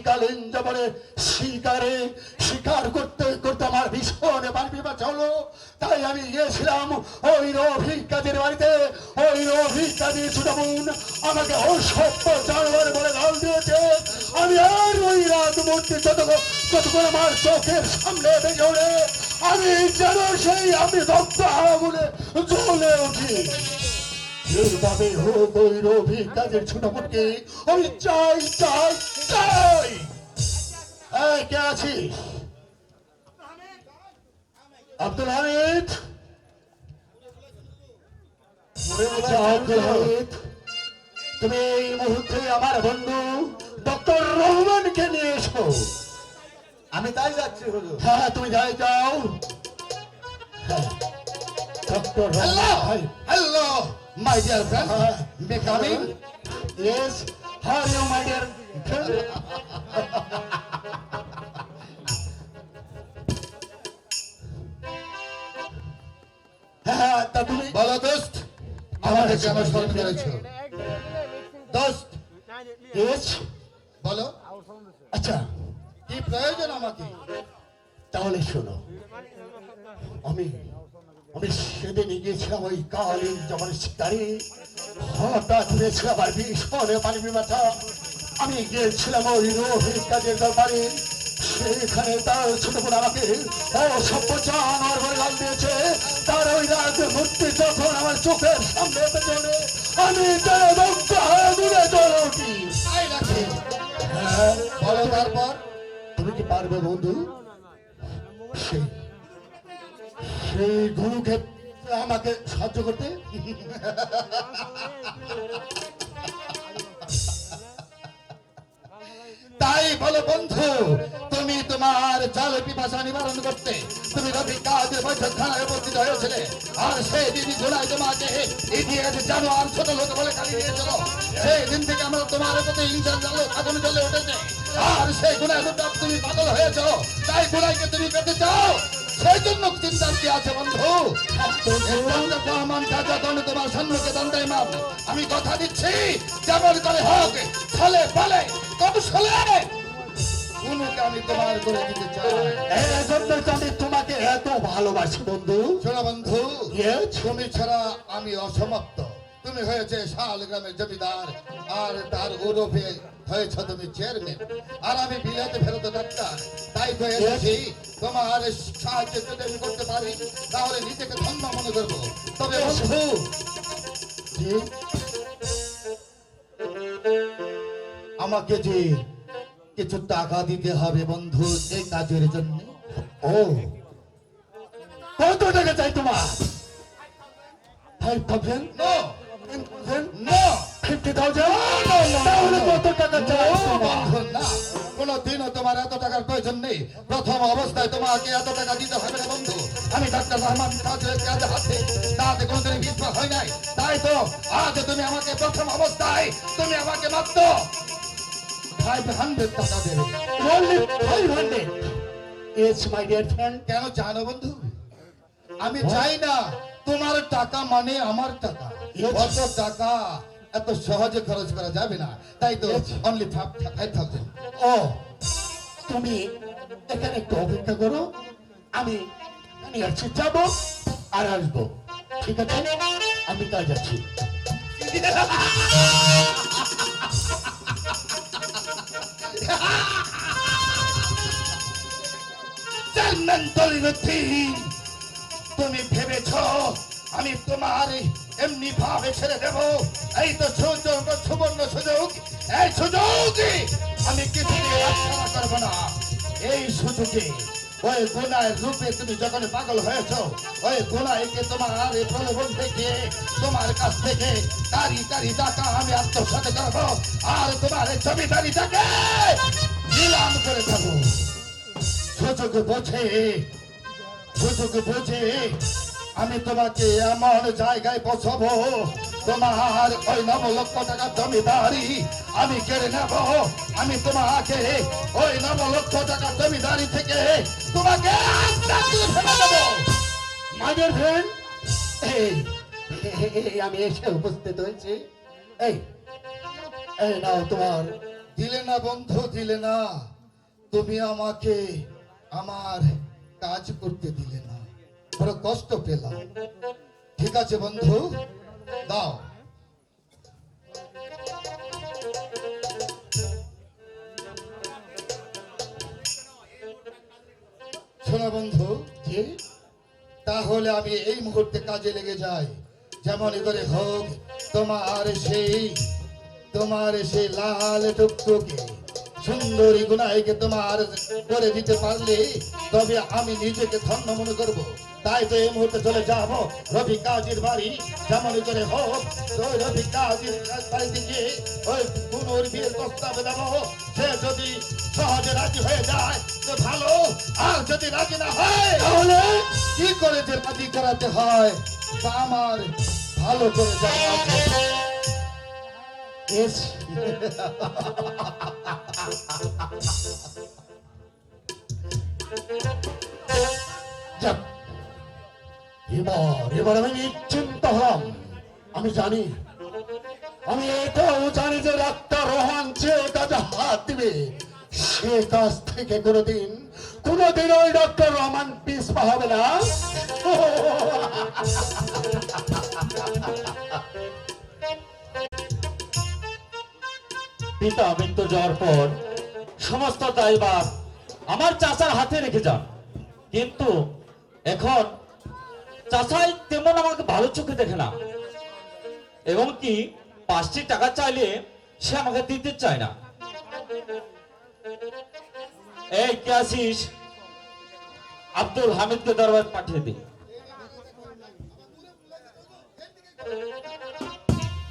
কালীন জবরে শিকার করতে করতে আমার ভীষণ বাড়ি বাঁচা হলো। তাই আমি গিয়েছিলাম ওই রফিক কাজের বাড়িতে। ওই রফিক কাজের ছোট বোন আমাকে অসভ্য জানোয়ার বলে গাল দিয়েছে। আমি আর ওই রাত মূর্তি যতক্ষণ আমার চোখের সামনে বেজে ওঠে আমি যেন আমি রক্ত আগুনে জ্বলে উঠি। যেভাবে হোক ওই রফিক কাজের ছোট বোনকে আমি চাই চাই চাই। কে আছিস? আব্দুল হামিদ, আব্দুল হামিদ, তুমি এই মুহূর্তে আমার বন্ধু ডক্টর রহমানকে নিয়ে এসো। আমি তাই যাচ্ছি হুজুর। হ্যাঁ তুমি যাই যাও। Doctor Rahman, hello my dear friend, may coming? Yes, how are you my dear friend? হ্যাঁ, তা তুমি বলো দোস্ত, আমাকে কেন স্মরণ করেছো? দোস্ত ইয়েস, বলো, আচ্ছা কি প্রয়োজন আমাকে? তাহলে শোনো, আমি আমি সেদিন গিয়েছিলাম ওই কালীন জমানের শিকারে। হঠাৎ হয়েছিলাম আর ভীষণে পানি বিমাথা। আমি গিয়েছিলাম ওই রফিক কাজের দরবারে। সেখানে তার ছোট বোন আমাকে অসভ্য জানোয়ার বলে গাল দিয়েছে। তার ওই রাত মূর্তি যখন আমার চোখের সামনে পেছনে আমি আগুনে জ্বলে উঠি। তাই নাকি? হ্যাঁ, বলো তারপর। তুমি কি পারবে বন্ধু সেই সেই গুরুকে আমাকে সাহায্য করতে? তাই বলো বন্ধু, তুমি তোমার জল পিপাসা নিবারণ করতে তুমি রফিক কাজের বৈঠকখানায় উপস্থিত হয়েছিলে। আর সেই দিন জুলাই তোমাকে ইতিহাসে জানো আর ছোট লোক বলে গালি দিয়েছিল। সেই দিন থেকে আমরা তোমার প্রতি হিংসার জালে আগুন জ্বলে উঠেছে। আর সেই গুণায় তুমি পাগল হয়েছ। তাই গুণাইকে তুমি পেতে চাও, সেই জন্য চিন্তা কি আছে বন্ধু? তোমার সম্মুখে দণ্ডায়মান। আমি কথা দিচ্ছি, যেমন করে হোক ছলে বলে কৌশলে কোনকে আমি তোমার করে দিতে চাই। এজন্য তো আমি তোমাকে এত ভালোবাসি বন্ধু। শোনো বন্ধু, Yes? তুমি ছাড়া আমি অসমাপ্ত। তুমি হয়েছে শাল গ্রামের জমিদার, আর তার ওরফে হয়েছ তুমি চেয়ারম্যান, আর আমি বিলাতে ফেরত ডাক্তার। তাই তো এসেছি তোমার সাহায্য যদি আমি করতে পারি তাহলে নিজেকে ধন্য মনে করবো। তবে বন্ধু, জি, আমাকে যে কিছু টাকা দিতে হবে বন্ধু এই কাজের জন্য। ও কত টাকা চাই তোমার? 5,000? নো 10,000? নো 50,000? তাহলে কত টাকা চাই তোমার? বন্ধু না, কোনদিনও তোমার এত টাকার প্রয়োজন নেই। প্রথম অবস্থায় তোমাকে এত টাকা দিতে হবে না বন্ধু। আমি ডাক্তার রহমান কাজের হাতে তাতে কোনদিন বিশ্বাস হয় নাই। তাই তো আজ তুমি আমাকে প্রথম অবস্থায় তুমি আমাকে মাত্র 500 টাকা দেবে। Only 500? Yes, my dear friend. কেন জানো বন্ধু? আমি চাই না তোমার টাকা মানে আমার টাকা। অত টাকা এত সহজে খরচ করা যাবে না। তাই তো অনলি 5,000। ও তুমি এখানে একটু অপেক্ষা করো, আমি আসছি, যাবো আর আসবো। ঠিক আছে, আমি কাজ যাচ্ছি। তুমি ভেবেছ আমি তোমার এমনি ভাবে ছেড়ে দেব? এই তো সুবর্ণ সুযোগ। এই সুযোগে আমি কিছুদিন হাতছাড়া করবো না। এই সুযোগে ওই গুনায় রূপে তুমি যখন পাগল হয়েছ, ওই গুনাইকে তোমার এই প্রলোভন থেকে তোমার কাছ থেকে কারি কারি টাকা আমি আত্মসাৎ করবো, আর তোমার এই জমিদারিটাকে নিলাম করে দেবো। সুযোগ বুঝে আমি তোমাকে এমন জায়গায় পৌঁছাবো, তোমার ওই 9 লক্ষ টাকার জমিদারি আমি কেড়ে নেব। আমি তোমাকে ওই 9 লক্ষ টাকার জমিদারি থেকে তোমাকে ফেলে দেবো। My dear friend, এই আমি এসে উপস্থিত হয়েছি। এই এই নাও তোমার দিলে না বন্ধু, দিলে না। তুমি আমাকে আমার কাজ করতে দিলে না, বড় কষ্ট পেলাম। ঠিক আছে বন্ধু, দাও। শোনো বন্ধু, জি তাহলে আমি এই মুহূর্তে কাজে লেগে যাই। যেমনই করে হোক তোমার সেই লাল টুকটুকে সুন্দরী গুনাইকে তোমার করে দিতে পারলে তবে আমি নিজেকে ধন্য মনে করব। তাই তো এই মুহূর্তে চলে যাব রফিক কাজীর বাড়ি। যেমনই করে হোক তো রফিক কাজীর বাড়িতে গিয়ে ওই গুনুর বিয়ের প্রস্তাব দেব। সে যদি সহজে রাজি হয়ে যায় তো ভালো, আর যদি রাজি না হয় তাহলে কি করে যে রাজি করাতে হয় তা আমার ভালো করে জানা আছে। বেশ যাক, এবার আমি নিশ্চিন্ত হলাম। আমি জানি, আমি এটাও জানি যে ডাক্তার রোহান যে কাজে হাত দিবে সে কাজ থেকে কোনোদিন ওই ডক্টর রহমান পিছপা হবে না। পিতা মৃত্যু যাওয়ার পর সমস্ত দায়ভার আমার চাচার হাতে রেখে যান, কিন্তু এখন চাচাই তেমন আমাকে ভালো চোখে দেখে না, এবং কি 5টি টাকা চাইলে সে আমাকে দিতে চায় না। এই কে আসিস, আব্দুল হামিদকে দরবার পাঠিয়ে দে।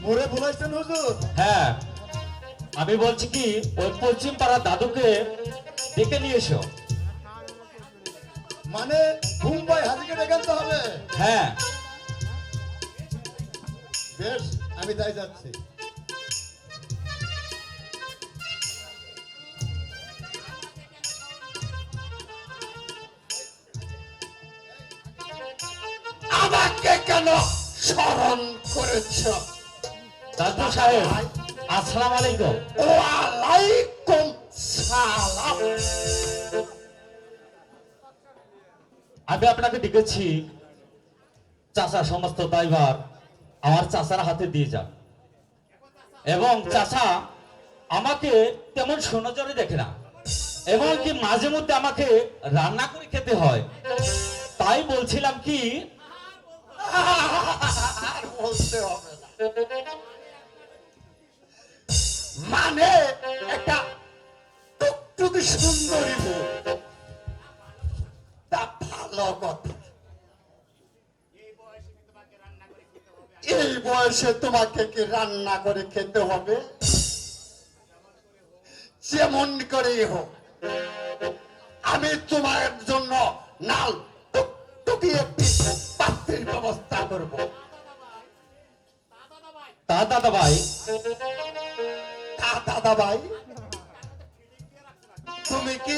মোরে বলাইছেন হুজুর? হ্যাঁ, আমি বলছি কি ওই পশ্চিম পাড়ার দাদুকে ডেকে নিয়ে এসো। মানে মুম্বাই হাজিকে ডেকে আনতে হবে? হ্যাঁ, বেশ, আমি তাই যাচ্ছি। আমাকে কেন স্মরণ করেছ? দাদু সাহেব, আসসালামু আলাইকুম। ওয়ালাইকুম সালাম। আমি আপনাকে ডেকেছি, চাচা সমস্ত দায়ভার আমার চাচার হাতে দিয়ে যান, এবং চাচা আমাকে তেমন সুনজরে দেখে না, এবং কি মাঝে মধ্যে আমাকে রান্না করে খেতে হয়। তাই বলছিলাম কি, আর বলতে হবে না। মানে একটা টুকটুকি সুন্দরী বউ, তা ভালো কথা। এই বয়সে তোমাকে কি রান্না করে খেতে হবে? যেমন করেই হোক আমি তোমার জন্য নাল টুকটুকি একটি পাত্রের ব্যবস্থা করব। তা দাদা ভাই, দাদা ভাই, তুমি কি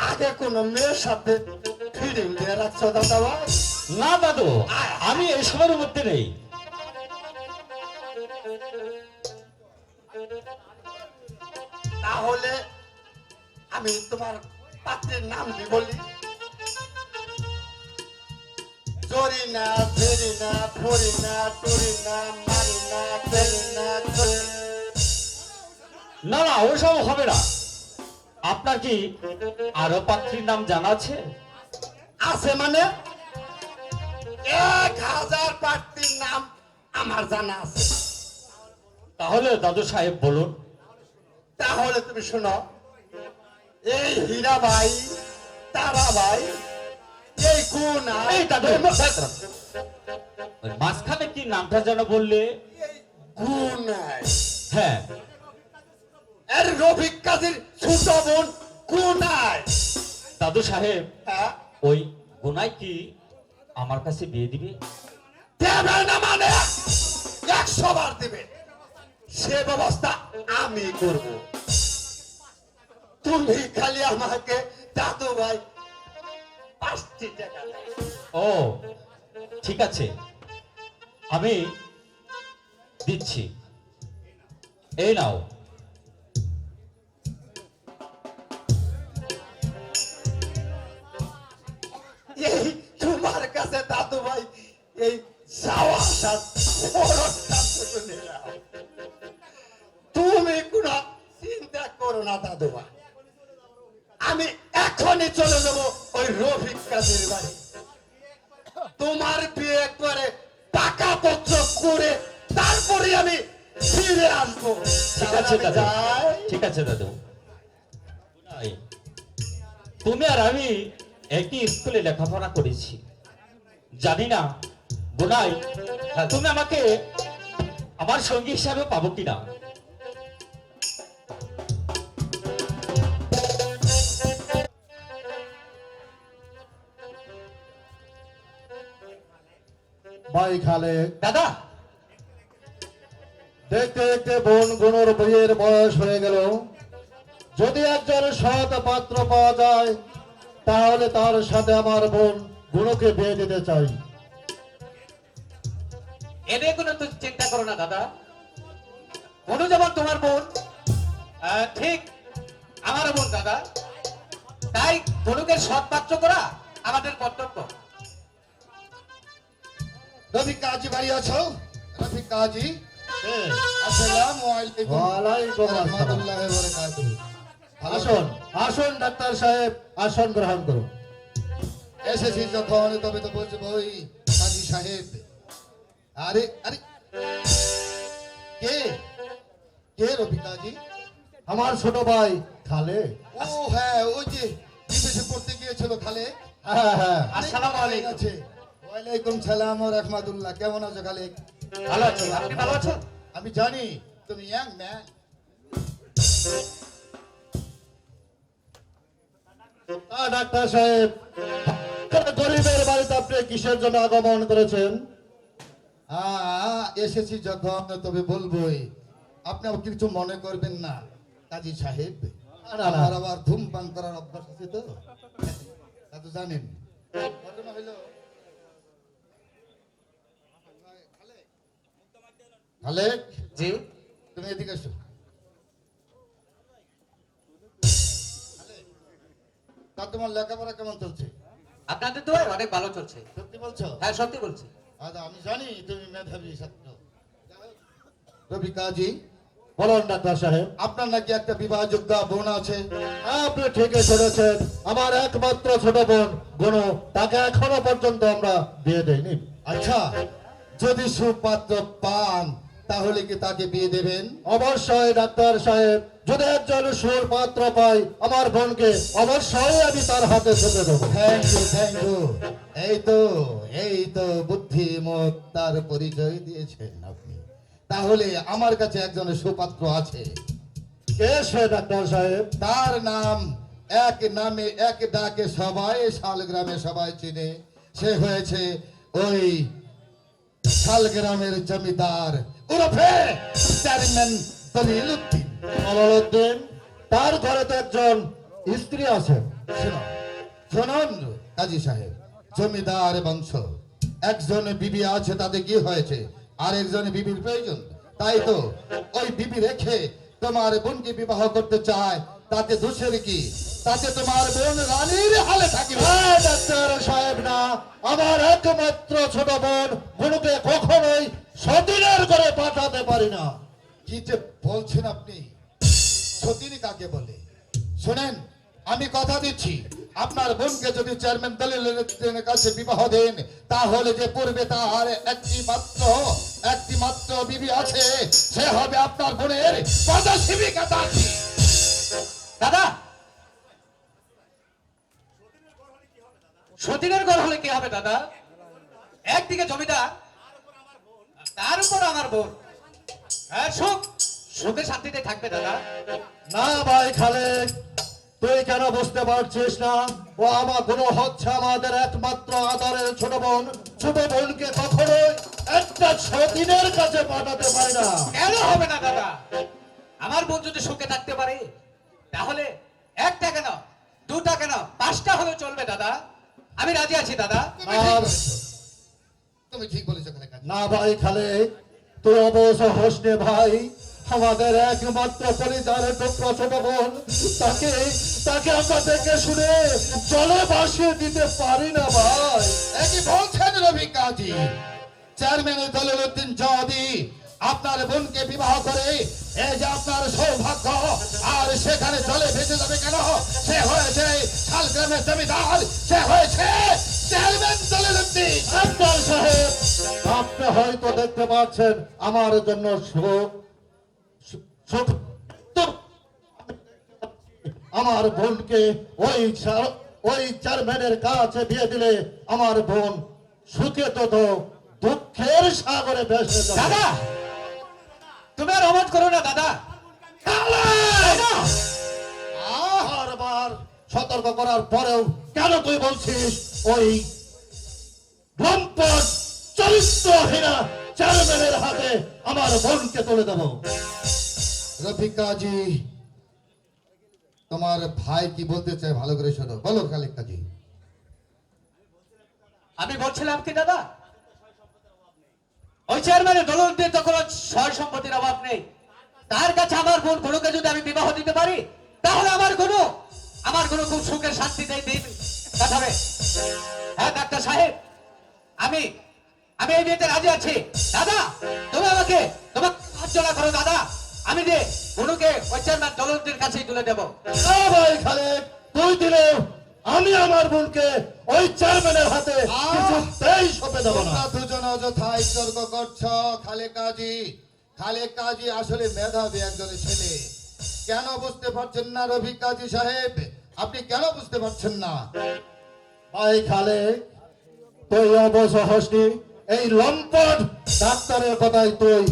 আগে কোন মেয়ের সাথে ফিলিং দিয়ে রাখছো দাদা ভাই? না দাদু, আমি এসবের মধ্যে নেই। তাহলে আমি তোমার পাত্রের নাম দি বলি। জরিনা, ফেরিনা, ফরিনা, টুরিনা, মারিনা, ফেরিনা, না না, ওসব হবে না। আপনার কি আরো পাত্রীর নাম জানা আছে? আছে মানে 1000 পাত্রীর নাম আমার জানা আছে। তাহলে দাদু সাহেব বলুন। তাহলে তুমি শোনো, এই হীরা ভাই, তারা ভাই, এই গুণা, এই দাদু, ওই মাঝখানে কি নামটা যেন বললে? গুনাই, হ্যাঁ, এর রফিক কাজীর ছোট বোন গুনাই। দাদু সাহেব, হ্যাঁ, ওই গুনাই কি আমার কাছে বিয়ে দিবে? দেবে না মানে 100 বার দেবে। সে ব্যবস্থা আমি করব। তুমি খালি আমাকে দাদু ভাই 5টি টাকা দাও। ও ঠিক আছে, আমি দিচ্ছি। এই নাও। কাছে দাদু ভাই এই যাওয়ার তুমি কোনো চিন্তা করো না দাদু ভাই, আমি এখনই চলে যাবো ওই রফিক কাজের বাড়ি। তোমার বিয়ে একবারে পাকা পত্র করে তারপরে আমি ফিরে আসবো। ঠিক আছে তাহলে আমি দাদু, যাই। ঠিক আছে দাদু। বুনাই, তুমি আর আমি একই স্কুলে লেখাপড়া করেছি, জানি না বুনাই তুমি আমাকে আমার সঙ্গী হিসাবে পাবো কিনা। ভাই খালে দাদা, দেখতে দেখতে বোন গুনোর বিয়ের বয়স হয়ে গেল। যদি একজন সৎ পাত্র পাওয়া যায় তাহলে তার সাথে আমার বোন গুনোকে বিয়ে দিতে চাই। এনে কোনো তুই চিন্তা করো না দাদা, অনু যেমন তোমার বোন ঠিক আমারও বোন দাদা, তাই ধনুকে সৎ পাত্র করা আমাদের কর্তব্য। রফিক কাজী বাড়ি আছো? রফিক কাজী, আসসালামু আলাইকুম। ওয়ালাইকুম আসসালাম। রাহমাতুল্লাহি ওয়া বারাকাতুহু। আসুন আসুন ডাক্তার সাহেব, আসন গ্রহণ করুন। এসেছি যখন তবে তো বলছি বই কাজী সাহেব। আরে আরে কে কে রফিক কাজী? আমার ছোট ভাই খালে। ও হ্যাঁ, ওই যে বিদেশে পড়তে গিয়েছিল খালে। হ্যাঁ হ্যাঁ, আসসালামু আলাইকুম। আছে। ওয়ালাইকুম সালাম ওয়া রাহমাতুল্লাহ। কেমন আছো খালে? ভালো আছো? আপনি ভালো আছেন? আমি জানি তুমি ইয়াং ম্যান। ডাক্তার সাহেব, গরিবের বাড়িতে আপনি কিসের জন্য আগমন করেছেন? এসেছি যখন তবে বলবোই, আপনি আবার কিছু মনে করবেন না কাজী সাহেব। না, না। আমার আবার ধূমপান করার অভ্যাস আছে তো, তা তো জানেন। ঘটনা হইলো, খালেক, জি তুমি এদিকে এসো। তা তোমার লেখাপড়া কেমন চলছে? আপনাদের তো অনেক ভালো চলছে। সত্যি বলছো? হ্যাঁ সত্যি বলছি। আচ্ছা, আমি জানি তুমি মেধাবী ছাত্র। রবি কাজী, বলুন ডাক্তার সাহেব। আপনার নাকি একটা বিবাহযোগ্য বোন আছে? আপনি ঠিকই শুনেছেন, আমার একমাত্র ছোট বোন গুনো, তাকে এখনো পর্যন্ত আমরা বিয়ে দেইনি। আচ্ছা, যদি সুপাত্র পান তাহলে কি তাকে বিয়ে দেবেন? অবশ্যই ডাক্তার সাহেব, যদি একজন সুর পাত্র পাই আমার বোনকে, অবশ্যই আমি তার হাতে তুলে দেবো। Thank you. এই তো বুদ্ধিমত্তার পরিচয় দিয়েছেন আপনি। তাহলে আমার কাছে একজন সুপাত্র আছে। কে সে ডাক্তার সাহেব? তার নাম এক নামে এক ডাকে সবাই শালগ্রামে সবাই চিনে। সে হয়েছে ওই শালগ্রামের জমিদার ওরফে চেয়ারম্যান দলিল উদ্দিন। কমলউদ্দিন, তার ঘরে তো একজন স্ত্রী আছে। শুনুন কাজী সাহেব, জমিদার বংশ, একজন বিবি আছে, তাতে কি হয়েছে? আর একজন বিবির প্রয়োজন। তাই তো ওই বিবি রেখে তোমার বোনকে বিবাহ করতে চায়, তাতে দোষের কি? তাতে তোমার বোন রানীর হালে থাকিবে। হ্যাঁ, ডাক্তার সাহেব, না, আমার একমাত্র ছোট বোন গুনুকে কখনোই সতীনের ঘরে পাঠাতে পারি না। কি যে বলছেন আপনি? সতীনী কাকে বলে? শোনেন, আমি কথা দিচ্ছি, আপনার বোনকে যদি চেয়ারম্যান দলিলের কাছে বিবাহ দেন, তাহলে যে পূর্বে তার একটি মাত্র বিবি আছে, সে হবে আপনার বোনের পদসেবিকা দাসী। দাদা, সতীনের ঘর হলে কি হবে দাদা? একদিকে জমিদার, তার উপর আমার বোন। হ্যাঁ, সুখে শান্তিতে থাকবে দাদা। না ভাই খালেক, তুই কেন বুঝতে পারছিস না? ও আমার গুনো হচ্ছে আমাদের একমাত্র আদরের ছোট বোন। ছোট বোনকে কখনোই একটা সতীনের কাছে পাঠাতে পারি না। কেন হবে না দাদা? আমার বোন যদি সুখে থাকতে পারে, তাহলে একটা কেন, দুটা কেন, পাঁচটা হলে চলবে দাদা। আমি রাজি আছি দাদা। তুমি ঠিক বলেছো কাজী। না ভাই খালেক, তুই অবশ্য হোস নে ভাই। আমাদের একমাত্র পরিবারের টুকরো ছোট বোন, তাকে তাকে আমরা দেখে শুনে জলে ভাসিয়ে দিতে পারি না ভাই। একই বলছেন রফিক কাজী, চেয়ারম্যান দলিলউদ্দিন যদি আপনার বোনকে বিবাহ করে, এই যে আপনার সৌভাগ্য, আর সেখানে জলে ভেসে যাবে কেন? সে হয়েছে শালগ্রামের জমিদার, সে হয়েছে চেয়ারম্যান দলিলউদ্দিন। আফতার সাহেব, আপনি হয়তো দেখতে পাচ্ছেন আমার জন্য আমার বোনকে ওই চেয়ারম্যানের কাছে বিয়ে দিলে আমার বোন সুখে তো দুঃখের সাগরে ভেসে যাবে। দাদা, তুমি আর অমত করো না দাদা। দাদা, বারবার সতর্ক করার পরেও কেন তুই বলছিস ওই লম্পট চরিত্রহীনা চেয়ারম্যানের হাতে আমার বোনকে তুলে দেব? রফিক কাজী, তোমার ভাই কি বলতে চায় ভালো করে শোনো, বলো খালেক কাজী। আমি বলছিলাম কি দাদা, ওই চেয়ারম্যানের দলিলউদ্দিন তো কোনো সয় সম্পত্তির অভাব নেই। তার কাছে আমার বোন গুলোকে যদি আমি বিবাহ দিতে পারি, তাহলে আমার কোনো খুব সুখের শান্তিতে দিন কাটাবে। হ্যাঁ ডাক্তার সাহেব, আমি এই বিয়েতে রাজি আছি। দাদা, তুমি আমাকে তোমার সাহায্য করো দাদা, আমি যে গুলোকে ওই চেয়ারম্যান দলিলউদ্দিনের কাছেই তুলে দেবো। ভাই খালেক, তুই দিলে আমি আমার বোনকে ওই চেয়ারম্যানের হাতে কিছুতেই সঁপে দেব না। তোমরা দুজন অযথাই তর্ক করছো। খালেক কাজী আসলে মেধাবী একজন ছেলে। কেন বুঝতে পারছেন না রফিক কাজী সাহেব? আপনি কেন বুঝতে পারছেন না? ভাই খালেক, তুই অবশ্য হসনি, এই লম্পট ডাক্তারের কথাই তুই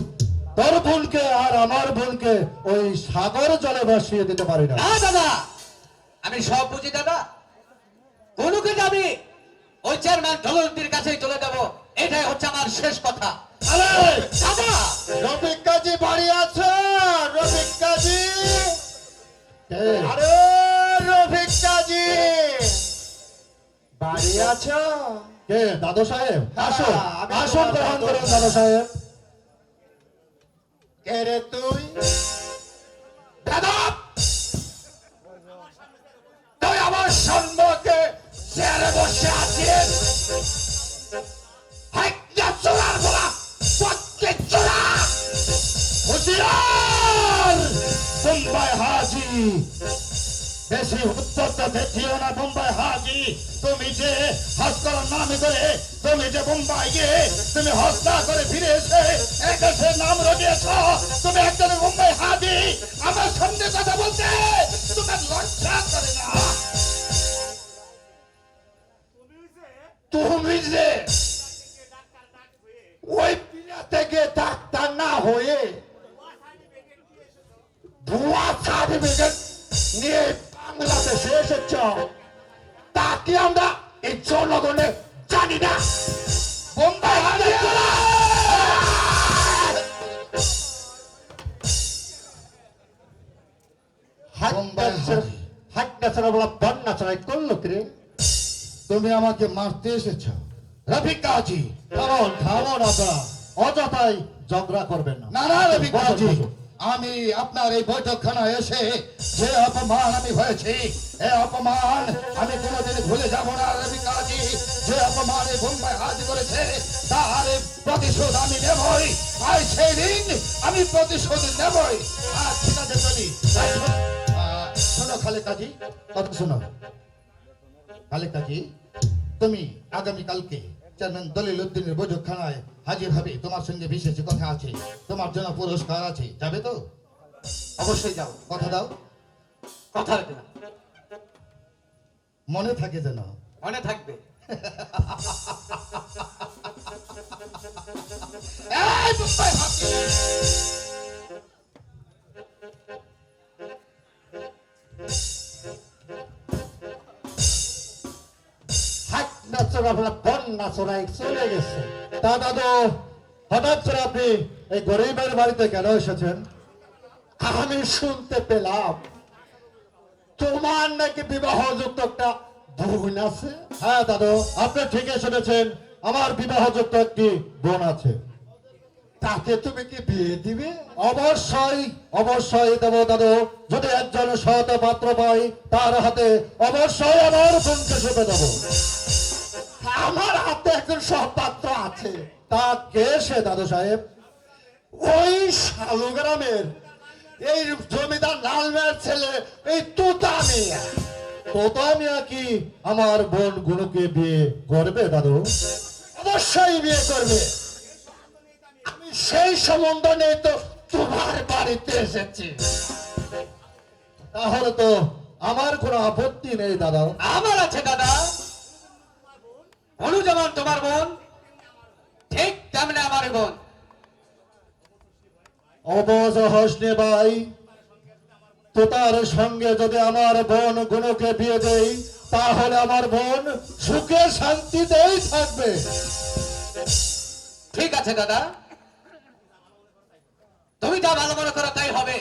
তোর বোনকে আর আমার বোনকে ওই সাগর জলে ভাসিয়ে দিতে পারি না। না দাদা, আমি সব বুঝি দাদা। গুলোকে আমি ওই চেয়ারম্যান দলিলউদ্দিনের কাছেই তুলে দেবো, এটাই হচ্ছে আমার শেষ কথা। দাদা, রফিক কাজী বাড়ি আছে? রফিক কাজী, কে? আরে রফিক কাজী বাড়ি আছো? কে? দাদু সাহেব, আসুন আমি আসুন, তোমার গ্রহণ দাদু। করুন দাদু সাহেব। কে রে তুই? তুই আমার সম্মুখে চেয়ারে বসে আছিস? হাইটা চোরার বলা, পথকে চোরা! হুঁশিয়ার! বোম্বাই হাজি, বেশি উত্তরটা দেখিও না। বোম্বাই হাজি, তুমি যে হজ করার নামে করে তুমি যে বোম্বাই গিয়ে তুমি হজ না করে ফিরে এসে এক দেশের নাম রটিয়েছ, তুমি একজন বোম্বাই হাজি, আমার সঙ্গে কথা বলতে তোমার লজ্জা করে না? তুমি যে ওই পিলা থেকে ডাক্তার না হয়ে ভুয়া সার্টিফিকেট নিয়ে বাংলাদেশে এসেছ, তা কি আমরা এই জনগণে জানি না? বোম্বাই হাজি, হাটটা ছাড়া বলা বন্যা ছাড়াই করলো রে। তুমি আমাকে মারতে এসেছ রফিক কাজী? থামুন থামুন, আপনারা অযথাই ঝগড়া করবেন না। না না রফিক বসুন, কাজী, বসুন। আমি আপনার এই বৈঠকখানায় এসে যে অপমান আমি হয়েছি, এই অপমান আমি কোনোদিন ভুলে যাব না রফিক কাজী। যে অপমান এই বোম্বাই হাজি করেছে, তার প্রতিশোধ আমি নেবই। আর সেই দিন আমি প্রতিশোধ নেবই। আর ঠিক আছে, চলি। শোনো খালেক কাজী, কথা শোনো। খালেক কাজী, তুমি আগামীকালকে চেয়ারম্যান দলিলউদ্দিনের বৈঠকখানায় হাজির হবে। তোমার সঙ্গে বিশেষ কথা আছে, তোমার জন্য পুরস্কার আছে। যাবে তো? অবশ্যই যাও, কথা দাও। কথা দিলাম, মনে থাকে যেন। মনে থাকবে। এই বোম্বাই হাজি! হাটটা চোরা বলা বন্যা চোরাই চলে গেছে। তা দাদু, হঠাৎ করে আপনি এই গরিবের বাড়িতে কেন এসেছেন? আমি শুনতে পেলাম তোমার নাকি বিবাহযুক্ত একটা বোন আছে। হ্যাঁ দাদু, আপনি ঠিকই শুনেছেন, আমার বিবাহযুক্ত একটি বোন আছে। তাকে তুমি কি বিয়ে দিবে? অবশ্যই অবশ্যই দেব দাদু। যদি একজন সৎ পাত্র পাই তার হাতে অবশ্যই আমার বোনকে সঁপে দেব। আমার হাতে একজন সহপাত্র আছে। তা কে সে দাদু সাহেব? ওই শালু গ্রামের এই জমিদার লালমের ছেলে, এই তুতা মিয়া। তোতা মিয়া কি আমার বোন গুনুকে বিয়ে করবে দাদু? অবশ্যই বিয়ে করবে। আমি সেই সম্বন্ধ নিয়ে তো তোমার বাড়িতে এসেছি। তাহলে তো আমার কোনো আপত্তি নেই দাদা। আমার আছে দাদা। অনু যেমন তোমার বোন, ঠিক তেমনি আমার বোন। অবজ হোসনে ভাই, তোতার সঙ্গে যদি আমার বোন গুনুকে বিয়ে দেই তাহলে আমার বোন সুখে শান্তিতেই থাকবে। ঠিক আছে দাদা, তুমি যা ভালো মনে করো তাই হবে।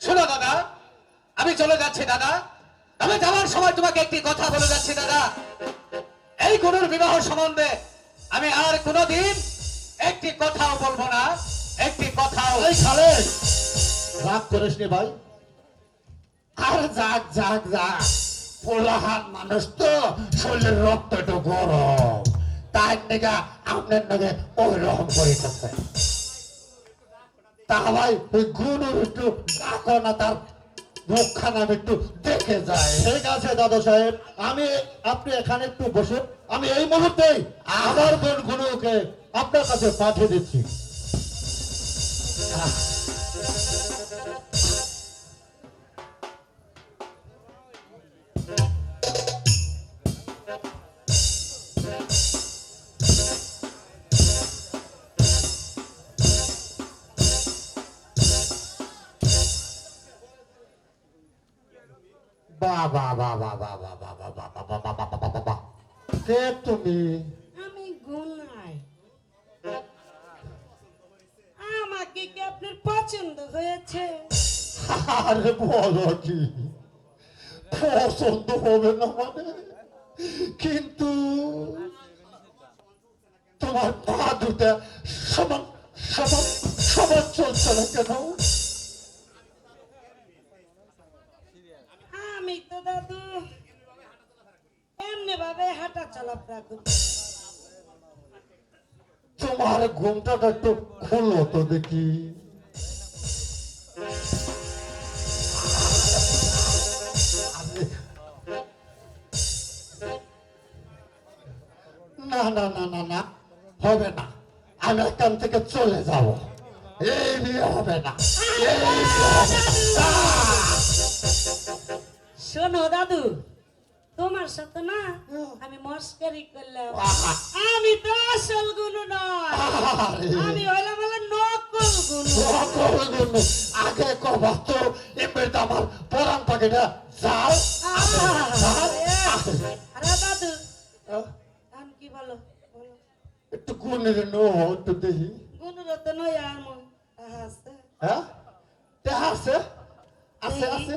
শোনো দাদা, আমি চলে যাচ্ছি দাদা। আমি যাওয়ার সময় তোমাকে একটি কথা বলে যাচ্ছি দাদা। এই গুরুর বিবাহ সম্বন্ধে আমি আর কোনোদিন একটি কথাও বলবো না, একটি কথাও। এই খালে রাগ করিস নি ভাই। আর যাক যাক যাক, পোলাহান মানুষ তো, শরীরের রক্ত একটু গরম, তাই নাকি আপনার নাকি ওই রকম করিতেছে। তা ভাই ওই গুরু একটু ডাকো না, তার মুখখানা আমি একটু দেখে যায়। ঠিক আছে দাদু সাহেব, আপনি এখানে একটু বসুন, আমি এই মুহূর্তেই আমার বোন গুনুকে আপনার কাছে পাঠিয়ে দিচ্ছি। বাবা বাবা বাবা বাবা বাবা বাবা বাবা বাবা, কে তুমি? আমি গুনাই। আমাকে কি আপনার পছন্দ হয়েছে? আরে বলো কি, পছন্দ হবে না মানে? কিন্তু তোমার পা দুটা সমান সমান সমান চলছে না কেন? আমি তো দাদু এমনি ভাবে হাঁটা চলাফেরা করি। তোমার ঘুমটাটা একটু খুলো তো দেখি। না না না না না, হবে না, আমি এখান থেকে চলে যাব। এই বিয়ে হবে না, এই বিয়ে হবে না। শোনো দাদু, তোমার সাথে না আমি মস্কারি করলাম। আহা, আমি তো আসল গুরু নয়, আরে, আমি হইলাম হলো নকল গুরু। সকল গুণ আগে কবা তো, এবার তো আমার পরান পাখিটা যাও। আরে দাদু, আমি কি বলো বলো? একটু গুণের নো একটু দেখি। গুরুর তো নয় আমার আছে। হ্যাঁ, দেখা আছে, আছে আছে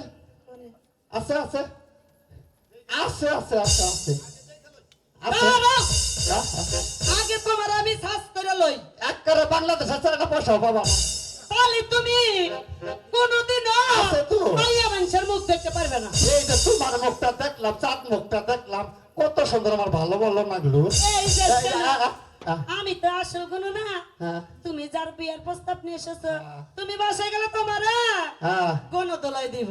আছে আছে আছে আছে আছে আছে আছে। আগে তোমার আমি সাজ করে লই, একবারে বাংলাদেশের টাকা পয়সা পাবা না। তাহলে তুমি কোনোদিনও আছে তো। মাইয়া মানুষের মুখ দেখতে পারবে না। এই যে তোমার মুখটা দেখলাম, চাঁদ মুখটা দেখলাম, কত সুন্দর, আমার ভালো ভালো লাগলো। এই যে এই, শোনো, আ, আমি তো আসল গুণ না। হ্যাঁ। তুমি যার বিয়ের প্রস্তাব নিয়ে এসেছো, হ্যাঁ। তুমি বাসায় গেলে তোমার হ্যাঁ, গণ দোলাই দিব।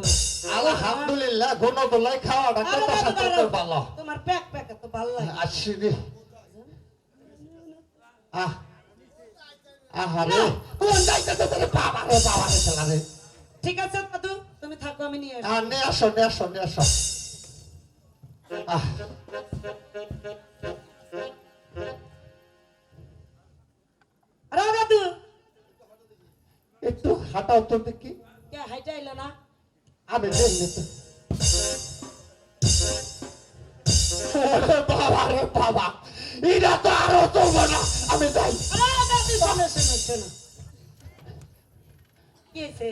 আলহামদুলিল্লাহ, গণদোলাই খাওয়াটা আরে কত দাদু, সাথে দাঁড়াও। ভালো। তোমার প্যাক প্যাক তো ভালো লাগে। আসি রে, আহারে, কোন যাইতেছে তোরে? বাবা রে বাবা রে ছেলা রে। ঠিক আছে দাদু, তুমি থাকো, আমি নিয়ে আসি। নে আসো নে আসো নে আসো। আহ, আরে দাদু, একটু হাঁটাও তো দেখি। কে হাইটা এলো না? আমি দেখলে তো। ওরে বাবা রে বাবা, এটা তো আরো চলবো না, আমি যাই। আরে দাদু, শোনো শোনো শোনো, কি হয়েছে?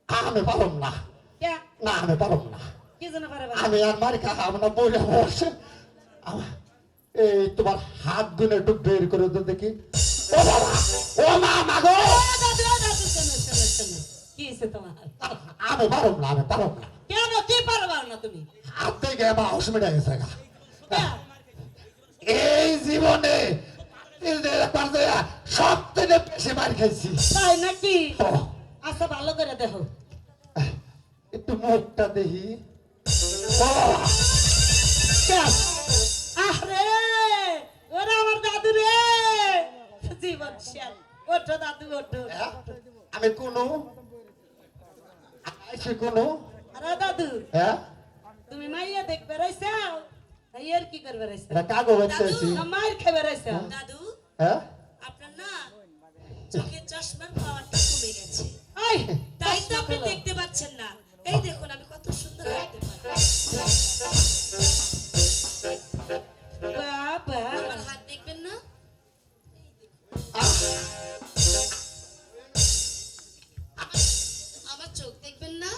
আমি পারব না, কে না আমি পারব না। কি জন্য পারবে না? আমি আর মারি খা আমরা বলে বসে। এই তোমার হাত গুলো একটু বের করে তো দেখি। ও বাবা, ও মা মাগো, দাদু শোনো শোনো শোনো কি হয়েছে তোমার আমি পারব না, আমি পারব না। কেন কি পারবা না তুমি হাত থেকে আমার অসুবিধা গেছে গা। কেন? এই জীবনে সব থেকে বেশি মার খাইছি। তাই নাকি ও, আচ্ছা ভালো করে দেখো একটু মুখটা দেখি। ও বাবা, কেন? আরে ওরে আমার দাদু রে জীবন শেষ ওঠো দাদু ওঠো হ্যাঁ? আমি কোনো আইসি কোনো আরে দাদু হ্যাঁ তুমি মাইয়া দেখবে রাইছাও এর কি করবে রাইছা এটা কাগজ চাইছি মায়ের খাবে রাইছা দাদু হ্যাঁ আপনার না চোখের চশমার পাওয়ারটা কমে গেছে এই, তাই তো আপনি দেখতে পাচ্ছেন না এই দেখুন আমি কত সুন্দর হাঁটতে পারি বাবা আমার হাত দেখবেন না আমার চোখ দেখবেন না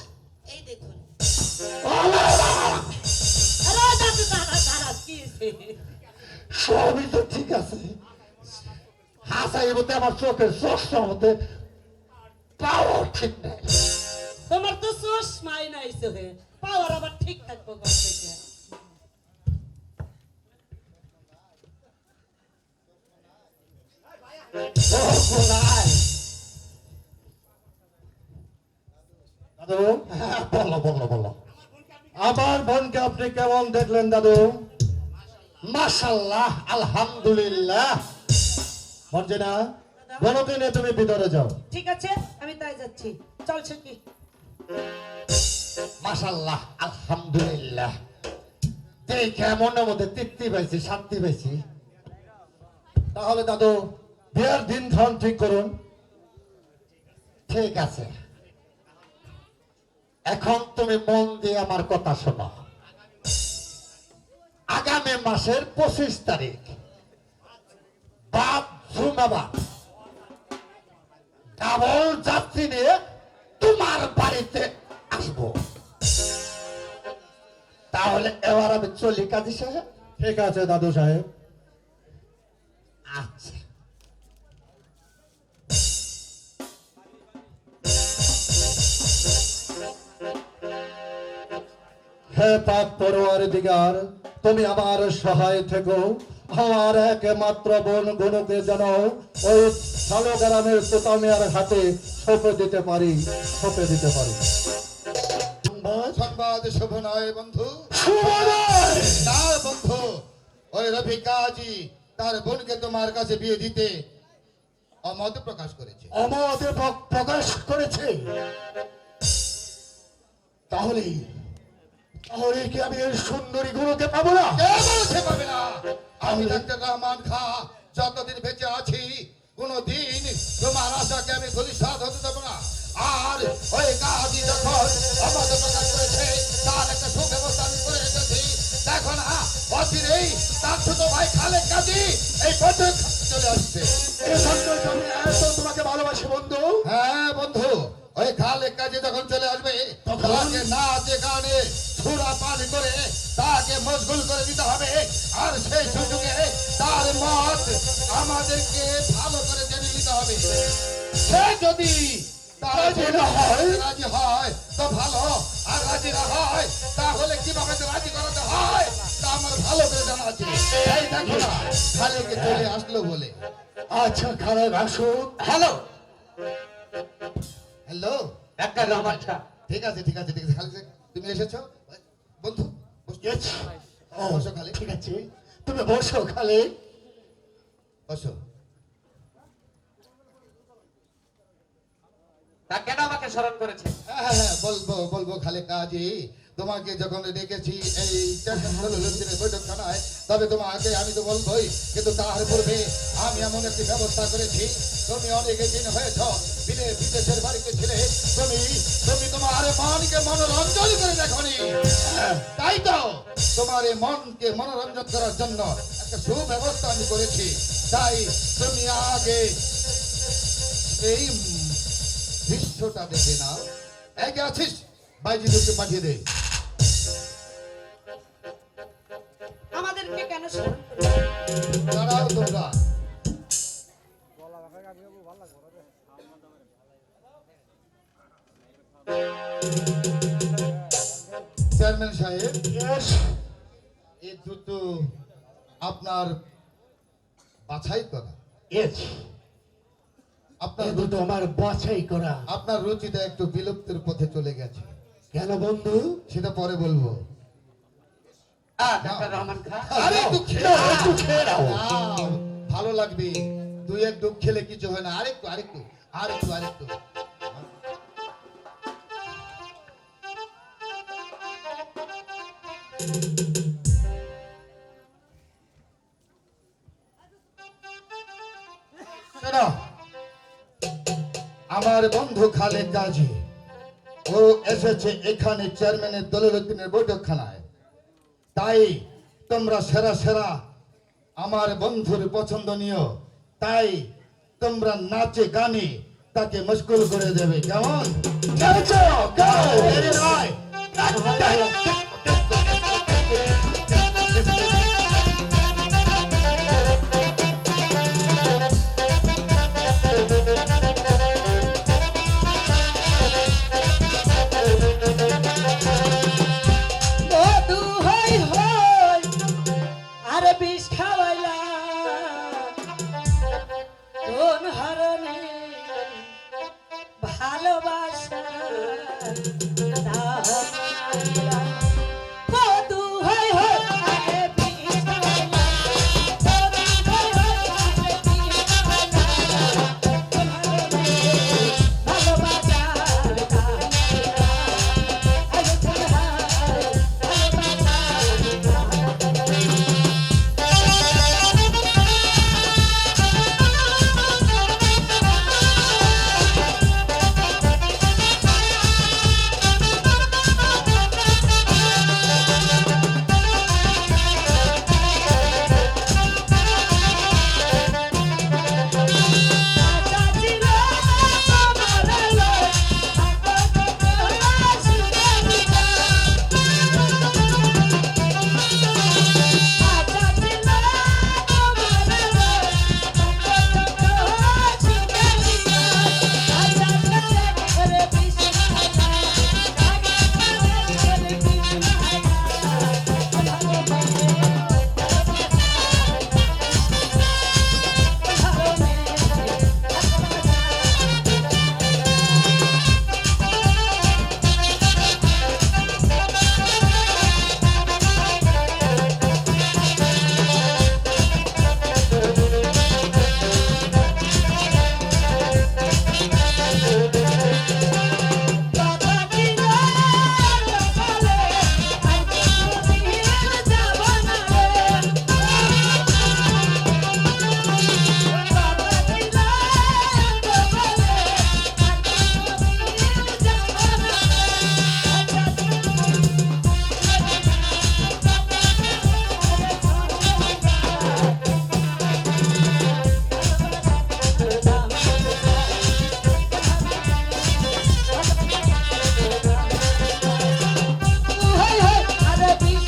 এই দেখুন আরে দাদু দাঁড়া দাঁড়া কি হয়েছে? সবই তো ঠিক আছে। হাসাই মধ্যে আমার চোখের চশমার মধ্যে পাওয়ার ঠিক নেই। তোমার তো চশমাই নাই চোখে পাওয়ার আবার ঠিক থাকবো কোথা থেকে ও গোলাই। দাদু, হ্যাঁ, বলো বলো বলো। আমার বোনকে আপনি কেমন দেখলেন দাদু? মাশাআল্লাহ, আলহামদুলিল্লাহ। মর্জিনা, বোনকে নিয়ে তুমি ভিতরে যাও। ঠিক আছে আমি তাই যাচ্ছি চল সখী মাশাআল্লাহ, আলহামদুলিল্লাহ। দেখে মনের মধ্যে তৃপ্তি পাইছি, শান্তি পাইছি। তাহলে দাদু বিয়ের দিন খান ঠিক করুন। ঠিক আছে, এখন তুমি মন দিয়ে আমার কথা শোনো। আগামী মাসের 25 তারিখ বাদ জুমাবাদ ডাবল যাত্রী নিয়ে তোমার বাড়িতে আসবো। তাহলে এবার আমি চলি কাজী সাহেব। ঠিক আছে দাদু সাহেব। আচ্ছা, হে পাক পরোয়ার দিগার, তুমি আমার সহায় থেকো। আমার একমাত্র বোন গুনুকে যেন ওই শালো গ্রামের তোতামিয়ার হাতে সঁপে দিতে পারি, সঁপে দিতে পারি। সংবাদ শুভ নয় বন্ধু। শুভোদয়। না বন্ধু, ওই রফি কাজী তার বোনকে তোমার কাছে বিয়ে দিতে অমত প্রকাশ করেছে। আমাদের প্রকাশ করেছে। তাহলে তাহলে কি আমি এই সুন্দরী গুলোকে পাবো না? কে বলেছে পাবে না? আমি ডাক্তার রহমান খা যতদিন বেঁচে আছি কোনদিন তোমার আশাকে আমি ধূলিসাৎ হতে দেবো না। আর ওই কাজী যখন অমত প্রকাশ করেছে তার একটা সুব্যবস্থা আমি করে রেখেছি। দেখো না, অচিরেই তার ছোট ভাই খালেক কাজী এই বৈঠক চলে আসছে। এই সন্তোষ, আমি এত তোমাকে ভালোবাসি বন্ধু। হ্যাঁ বন্ধু, ওই খালেক কাজী যখন চলে আসবে তখন? তাকে নাচে গানে সুরা পানি করে তাকে মশগুল করে দিতে হবে। আর সেই সুযোগে তার মত আমাদেরকে ভালো করে জেনে নিতে হবে। সে যদি তার রাজি না হয়? রাজি হয় তো ভালো, আর রাজি না হয় তাহলে কিভাবে তো রাজি করাতে হয় তা আমার ভালো করে জানা আছে। এই দেখো না, খালেকে চলে আসলো বলে। আচ্ছা, খারাপ আসুক। Hello, hello, doctor Rahman Shah. ঠিক আছে ঠিক আছে ঠিক আছে, খালেক তুমি এসেছো বন্ধু, বসো। Yes. ও, বসো খালেক। ঠিক আছে, তুমি বসো খালি। বসো। তা কেন আমাকে স্মরণ করেছে? হ্যাঁ হ্যাঁ হ্যাঁ, বলবো বলবো খালেক কাজী, তোমাকে যখন ডেকেছি এই বৈঠকখানায় তবে তোমাকে আমি তো বলবোই, কিন্তু তার পূর্বে আমি এমন একটি ব্যবস্থা করেছি। তুমি অনেক দিন হয়েছ বিদেশের বাড়িতে ছিলে, তুমি তুমি তোমার মনকে মনোরঞ্জন করে দেখনি। তাই তো তোমার এই মনকে মনোরঞ্জন করার জন্য একটা সুব্যবস্থা আমি করেছি। তাই তুমি আগে এই দৃশ্যটা দেখে না। একে আছিস, বাইজিদুরকে পাঠিয়ে দে। আমাদেরকে কেন স্মরণ করবে দাঁড়াও তোমরা। চেয়ারম্যান সাহেব, Yes. এই দুটো আপনার বাছাই করা। Yes. আপনার এ দুটো আমার বাছাই করা। আপনার রুচিটা একটু বিলুপ্তির পথে চলে গেছে, কেন বন্ধু? সেটা পরে বলবো। ডাক্তার রহমান খান, আরে একটু খেয়ে নাও, একটু খেয়ে নাও। নাও, ভালো লাগবে। দুই এক ডুব খেলে কিছু হয় না। আরেকটু আরেকটু আরেকটু আরেকটু। শোনো, আমার বন্ধু খালেদ গাজী, ও এসেছে এখানে চেয়ারম্যানের দলিলউদ্দিনের বৈঠকখানায়। তাই তোমরা সেরা সেরা আমার বন্ধুর পছন্দনীয়, তাই তোমরা নাচে গানে তাকে মুশকুল করে দেবে। কেমন? নাচো, গাও, দেরি নয়। মধু হই হই আরে বিষ খাওয়াইলা কোন হরণে ভালোবাসা দাহাইলা। মধু হই হই আরে বিষ খাওয়াইলা, মধু হই হই আরে বিষ খাওয়াইলা, কোন হরণে ভালোবাসা দাহাইলা। আরে কোন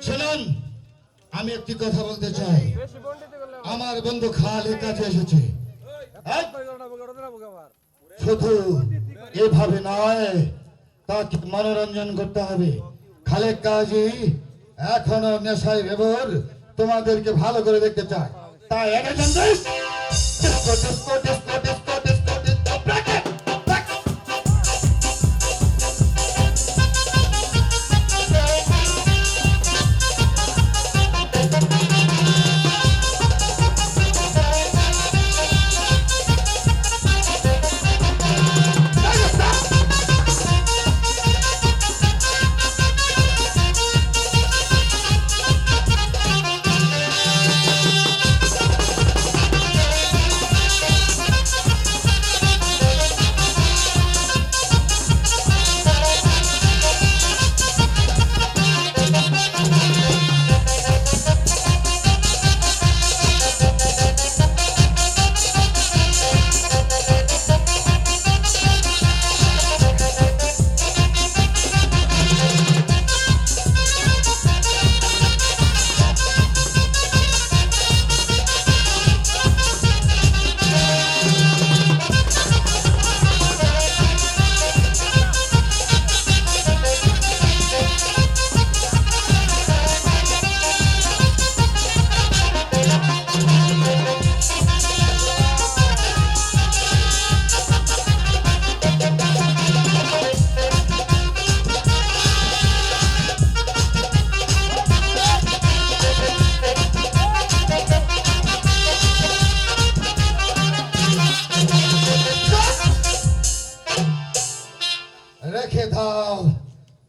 শুনুন, আমি একটি কথা বলতে চাই। আমার বন্ধু খালেদ কাছে এসেছে, শুধু এভাবে নয়, তাকে মনোরঞ্জন করতে হবে। খালেদ কাজী এখনো নেশায় বেবর, তোমাদেরকে ভালো করে দেখতে চায়। তাই একজন disco disco disco disco disco disco break it, break.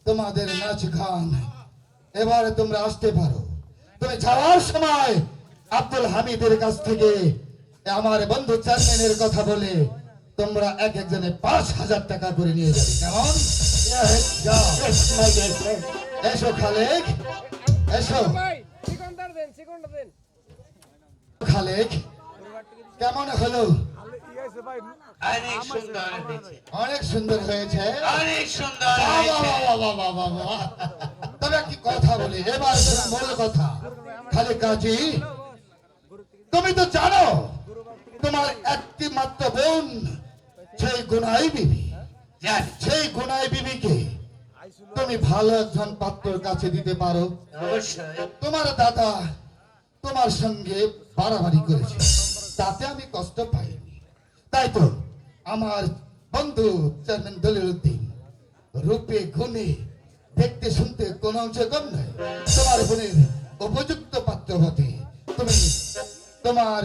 তোমাদের নাচ গান। এবারে তোমরা আসতে পারো। তুমি যাওয়ার সময় আব্দুল হামিদের কাছ থেকে আমার বন্ধু চেয়ারম্যানের কথা বলে তোমরা এক একজনে 5,000 টাকা করে নিয়ে যাবে, কেমন? যাও। এসো খালেক, এসো খালেক। কেমন হলো? অনেক সুন্দর হয়েছে, অনেক সুন্দর হয়েছে। অনেক সুন্দর বাহ, হয়েছে। বাহ, বাহ, বাহ, বাহ, বাহ, বাহ। তবে একটি কথা বলি, এবার শোনো মূল কথা। খালেক কাজী, তুমি তো জানো তোমার একটি মাত্র বোন সেই গুনাই বিবি, জানি, সেই গুনাই বিবিকে তুমি ভালো একজন পাত্রর কাছে দিতে পারো। অবশ্যই। তোমার দাদা তোমার সঙ্গে বাড়াবাড়ি করেছে, তাতে আমি কষ্ট পাইনি। তাই তো আমার বন্ধু চেয়ারম্যান দলিলউদ্দিন রূপে গুণে দেখতে শুনতে কোন অংশে কম নয়, তোমার বোনের উপযুক্ত পাত্র হতে তুমি তোমার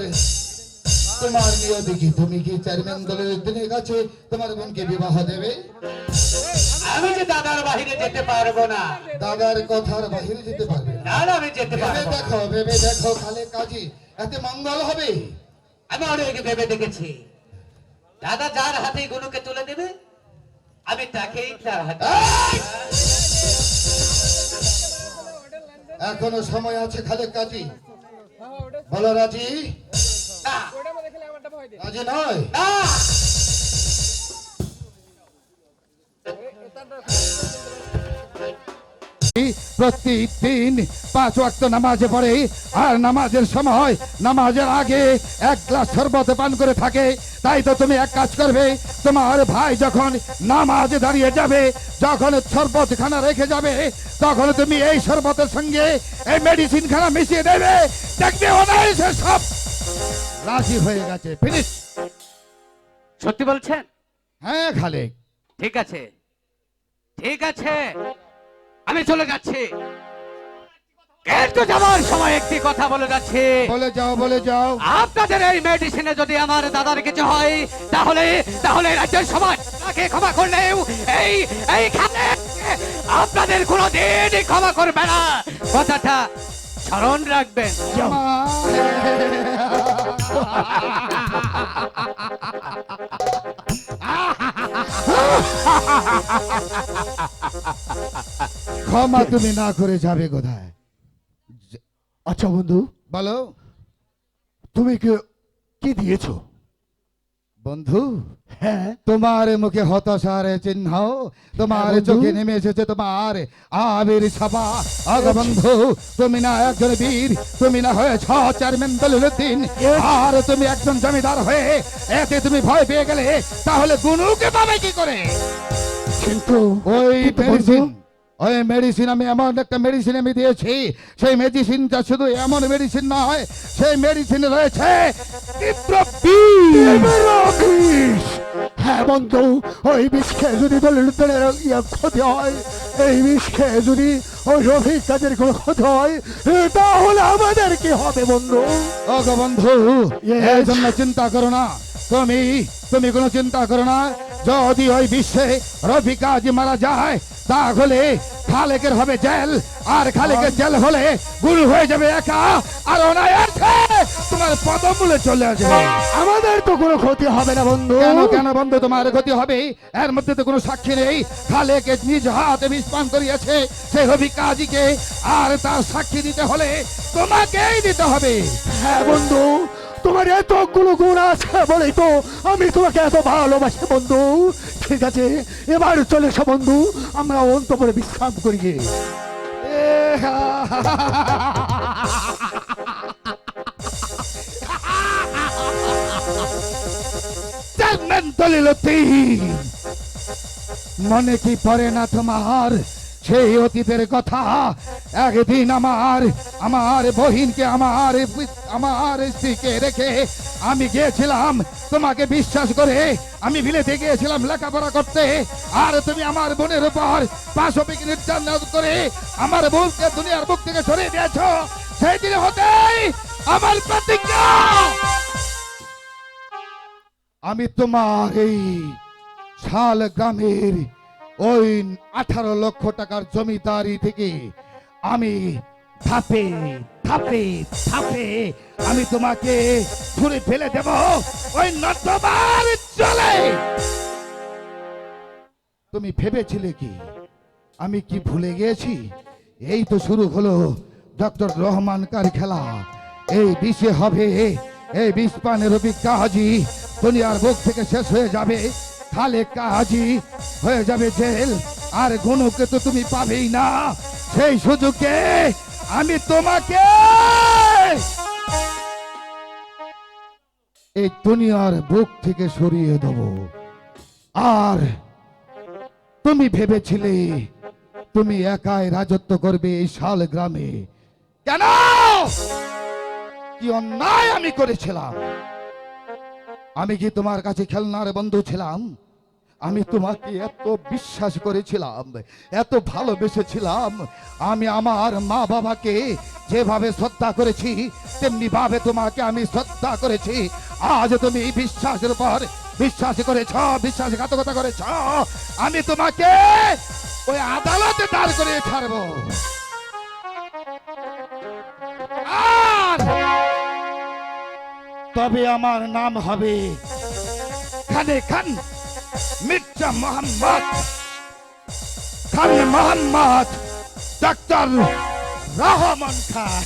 তোমার নিয়দিকে তুমি কি চেয়ারম্যান দলিলউদ্দিনের কাছে তোমার বোনকে বিবাহ দেবে? আমি যে দাদার বাহিরে যেতে পারবো না, দাদার কথার বাহিরে যেতে পারবে না। না, না, আমি যেতে ভেবে পারবো না। দেখো, ভেবে দেখো খালেক কাজী, এতে মঙ্গল হবে। আমি অনেক ভেবে দেখেছি, দাদা যার হাতে গুলোকে তুলে দেবে আমি তাকেই তার হাতে। এই! এখনো সময় আছে খালেক কাজী, বলো রাজি? না, রাজি নয়? না, প্রতিদিন 5 ওয়াক্ত নামাজে পড়ে, আর নামাজের সময় নামাজের আগে 1 গ্লাস শরবত পান করে থাকে। তাই তো তুমি এক কাজ করবে, তোমার ভাই যখন নামাজে দাঁড়িয়ে যাবে, যখন শরবত খানা রেখে যাবে, তখন তুমি এই শরবতের সঙ্গে এই মেডিসিন খানা মিশিয়ে দেবে, দেখবে অনায়াসে সব রাজি হয়ে গেছে। ফিনিশ। সত্যি বলছেন? হ্যাঁ খালেক। ঠিক আছে, ঠিক আছে, আমি চলে যাচ্ছি, কিন্তু যাওয়ার সময় একটি কথা বলে যাচ্ছি। বলে যাও, বলে যাও। আপনাদের এই মেডিসিনে যদি আমার দাদার কিছু হয়, তাহলে তাহলে রাজ্যের সমাজ তাকে ক্ষমা করলেও এই এই খালেক আপনাদের কোনোদিনই ক্ষমা করবে না, কথাটা স্মরণ রাখবেন। ক্ষমা তুমি না করে যাবে কোথায়? আচ্ছা বন্ধু, বলো তুমি কি দিয়েছো? বন্ধু, হ্যাঁ, তোমার মুখে হতাশার চিহ্ন, তোমার হ্যাঁ, বন্ধু। চোখে নেমে এসেছে তোমার আবির ছাপা। আগ বন্ধু, তুমি না একজন বীর, তুমি না হয়েছ চেয়ারম্যান দলিলউদ্দিন, আর তুমি একজন জমিদার হয়ে এতে তুমি ভয় পেয়ে গেলে, তাহলে গুনুকে পাবে কি করে? কিন্তু ওই কিন্তু বন্ধু, মেডিসিন, ওই মেডিসিন আমি এমন একটা মেডিসিন আমি দিয়েছি, সেই মেডিসিনটা শুধু এমন মেডিসিন নয়, সেই মেডিসিনে রয়েছে তীব্র বিষ। হ্যাঁ বন্ধু, ওই বিষ খেয়ে যদি দলিলউদ্দিনের ক্ষতি হয়, এই বিষ খেয়ে যদি ওই রফিক কাজের কোনো ক্ষতি হয়, তাহলে আমাদের কি হবে বন্ধু? ওগো বন্ধু, Yes. এর জন্য চিন্তা করো না, তুমি তুমি কোনো চিন্তা করো না। যদি ওই বিশ্বে রফিক কাজী মারা যায়, তাহলে খালেকের হবে জেল, আর খালেকের জেল হলে গুরু হয়ে যাবে একা, আর অনায়াসে তোমার পদমূলে চলে আসবে। আমাদের তো কোনো ক্ষতি হবে না বন্ধু। কেন কেন বন্ধু, তোমার ক্ষতি হবে? এর মধ্যে তো কোনো সাক্ষী নেই। খালেক নিজ হাতে বিষ পান করিয়েছে সেই রফিক কাজীকে, আর তার সাক্ষী দিতে হলে তোমাকেই দিতে হবে। হ্যাঁ বন্ধু, তোমার এতগুলো গুণ আছে বলেই তো আমি তোমাকে এত ভালোবাসি বন্ধু। ঠিক আছে, এবার চলে এসো বন্ধু, আমরা অন্তপুরে বিশ্রাম করি গিয়ে। চেয়ারম্যান দলিলউদ্দিন, মনে কি পড়ে না তোমার সেই অতীতের কথা? একদিন আমার বহিনকে আমার স্ত্রীকে রেখে আমি গিয়েছিলাম তোমাকে বিশ্বাস করে, আমি বিলেতে গিয়েছিলাম লেখাপড়া করতে, আর তুমি আমার বোনের উপর পাশবিক নির্যাতন করে আমার বোনকে দুনিয়ার বুক থেকে সরিয়ে দিয়েছ। সেই দিন হতেই আমার প্রতিজ্ঞা, আমি তোমার এই শাল গ্রামের ওই 18 লক্ষ টাকার জমিদারি থেকে আমি ধাপে ধাপে ধাপে আমি তোমাকে ছুঁড়ে ফেলে দেব ওই নর্দমার জলে। তুমি ভেবেছিলে কি আমি কি ভুলে গিয়েছি? এই তো শুরু হলো ডক্টর রহমান কার খেলা। এই বিষে হবে, এই বিষ পানের কাজী দুনিয়ার বুক থেকে শেষ হয়ে যাবে। খালে কাজী হয়ে যাবে জেল, আর গনুকে তো তুমি পাবেই না। সেই সুযোগে আমি তোমাকে এই দুনিয়ার বুক থেকে সরিয়ে দেব। আর তুমি ভেবেছিলে তুমি একাই রাজত্ব করবে এই শাল গ্রামে। কেন? কি অন্যায় আমি করেছিলাম? আমি কি তোমার কাছে খেলনার বন্ধু ছিলাম? আমি তোমাকে এত বিশ্বাস করেছিলাম, এত ভালোবেসেছিলাম। আমি আমার মা বাবাকে যেভাবে শ্রদ্ধা করেছি তেমনি ভাবে তোমাকে আমি শ্রদ্ধা করেছি। আজ তুমি বিশ্বাসের উপর বিশ্বাস করেছ, বিশ্বাসঘাতকতা করেছ। আমি তোমাকে ওই আদালতে দাঁড় করে ছাড়বো। আর তবে আমার নাম হবে খানে খান মির্জা মোহাম্মদ খান মোহাম্মদ ডাক্তার রহমান খান।